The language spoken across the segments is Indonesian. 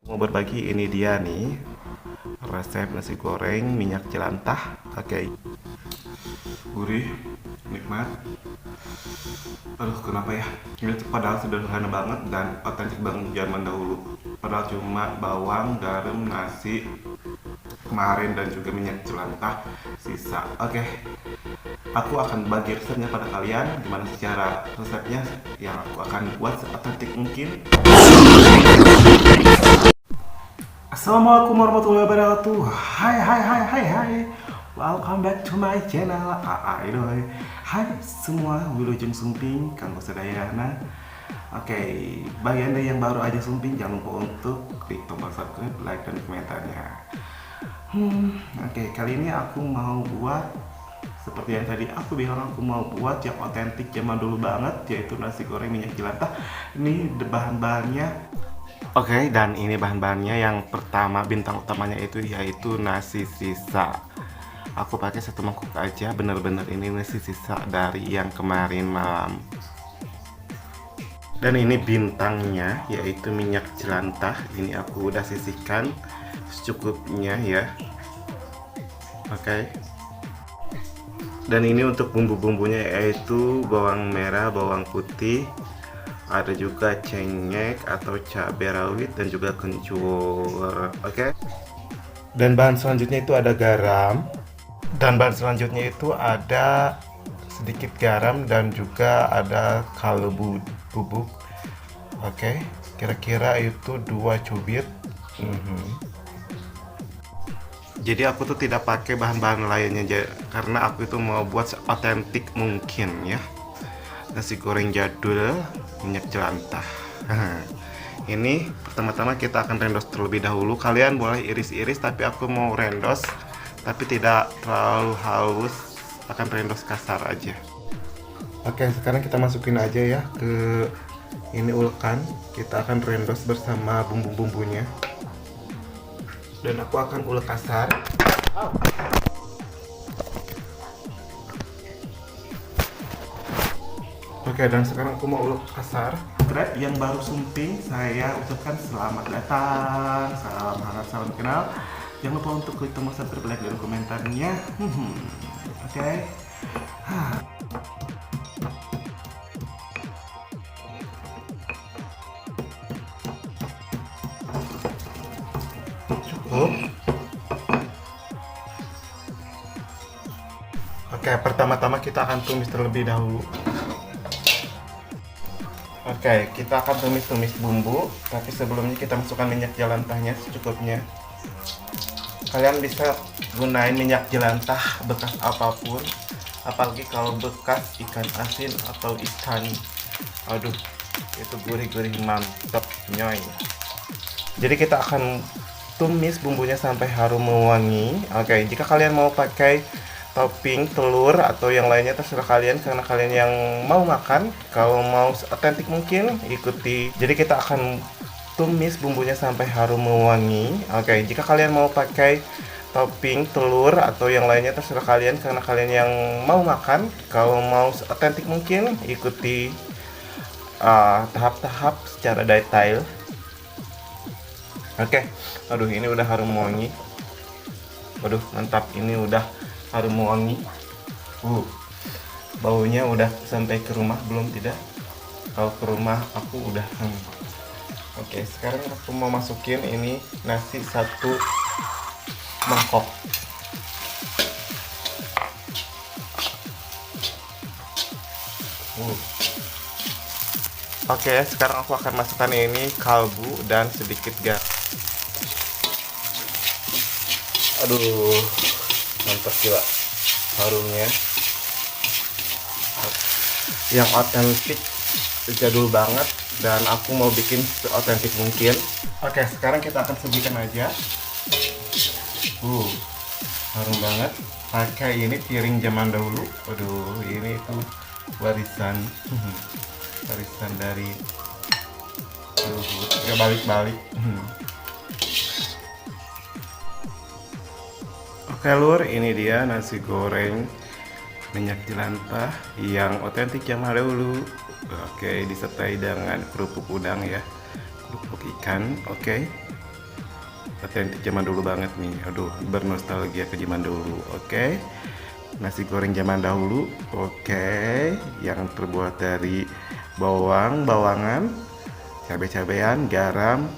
Mau berbagi, ini dia nih resep nasi goreng minyak jelantah. Oke, gurih, nikmat. Aduh, kenapa ya? Ini padahal sederhana banget dan otentik banget zaman dahulu. Padahal cuma bawang, garam, nasi kemarin dan juga minyak jelantah sisa. Oke, aku akan bagi resepnya pada kalian. Gimana secara resepnya yang aku akan buat seotentik mungkin. Assalamualaikum warahmatullahi wabarakatuh. Hai hai hai hai hai. Welcome back to my channel. Idoy. Hai semua, Wilujeng Sumping, kanggo sadayana. Oke, bagi Anda yang baru aja Sumping, jangan lupa untuk klik tombol subscribe, like dan komentarnya. Oke, kali ini aku mau buat seperti yang tadi aku bilang, aku mau buat yang otentik zaman dulu banget, yaitu nasi goreng minyak jelantah. Ini bahan-bahannya. Oke, dan ini bahan-bahannya. Yang pertama, bintang utamanya yaitu nasi sisa. Aku pakai satu mangkuk aja, bener-bener ini nasi sisa dari yang kemarin malam. Dan ini bintangnya, yaitu minyak jelantah. Ini aku udah sisihkan secukupnya ya. Oke. Dan ini untuk bumbu-bumbunya, yaitu bawang merah, bawang putih, ada juga cengek atau cabai rawit dan juga kencur. Oke. Dan bahan selanjutnya itu ada garam. Dan bahan selanjutnya itu ada sedikit garam dan juga ada kaldu bubuk. Oke. Kira-kira itu 2 cubit. Jadi aku tuh tidak pakai bahan-bahan lainnya karena aku itu mau buat otentik mungkin ya. Nasi goreng jadul minyak jelantah. Ini pertama-tama kita akan rendos terlebih dahulu. Kalian boleh iris-iris, tapi aku mau rendos tapi tidak terlalu halus, akan rendos kasar aja. Oke, sekarang kita masukin aja ya ke ini ulekan. Kita akan rendos bersama bumbu-bumbunya. Dan aku akan ulek kasar. Oke, dan sekarang aku mau ulek kasar. Grab yang baru Sumping, saya ucapkan selamat datang, salam hangat, salam kenal. Jangan lupa untuk klik tombol subscribe, like, dan komentarnya. Oke. Cukup. Oke, pertama-tama kita akan tumis terlebih dahulu. Oke, kita akan tumis-tumis bumbu, tapi sebelumnya kita masukkan minyak jelantahnya secukupnya. Kalian bisa gunain minyak jelantah bekas apapun, apalagi kalau bekas ikan asin atau ikan. Aduh, itu gurih-gurih mantap nyoy. Jadi kita akan tumis bumbunya sampai harum mewangi. Oke, jika kalian mau pakai topping telur atau yang lainnya terserah kalian, karena kalian yang mau makan. Kalau mau otentik mungkin ikuti. Jadi kita akan tumis bumbunya sampai harum mewangi. Oke, jika kalian mau pakai topping telur atau yang lainnya terserah kalian, karena kalian yang mau makan. Kalau mau otentik mungkin ikuti tahap-tahap secara detail. Oke, aduh ini udah harum mewangi. Waduh, mantap, ini udah harum wangi. Baunya udah sampai ke rumah belum? Tidak. Kalau ke rumah aku udah. Oke, sekarang aku mau masukin ini nasi 1 mangkok. Oke, sekarang aku akan masukkan ini kaldu dan sedikit garam. Aduh, mantap gila harumnya, yang otentik jadul banget, dan aku mau bikin seotentik mungkin. Oke, sekarang kita akan sajikan aja. Harum banget. Pakai ini piring zaman dahulu. Aduh, ini tuh warisan warisan dari ya, balik-balik. Oke lur, ini dia nasi goreng minyak jelantah yang otentik zaman dahulu. Oke, disertai dengan kerupuk udang ya, kerupuk ikan. Oke, otentik zaman dulu banget nih. Aduh, bernostalgia ke zaman dulu. Oke. Nasi goreng zaman dahulu. Oke, yang terbuat dari bawangan, cabai-cabean, garam,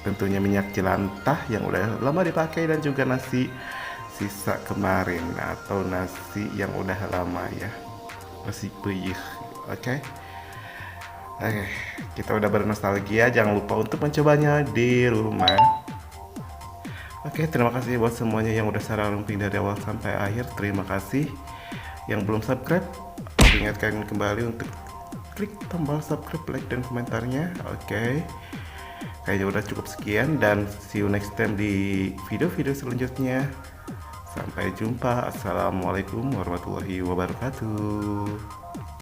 tentunya minyak jelantah yang udah lama dipakai, dan juga nasi sisa kemarin atau nasi yang udah lama ya, nasi peyih. Oke. Oke, kita udah bernostalgia, jangan lupa untuk mencobanya di rumah. Oke, terima kasih buat semuanya yang udah secara lumping dari awal sampai akhir. Terima kasih. Yang belum subscribe, aku ingatkan kembali untuk klik tombol subscribe, like, dan komentarnya. Oke, kayaknya udah cukup sekian, dan see you next time di video-video selanjutnya. Sampai jumpa. Assalamualaikum warahmatullahi wabarakatuh.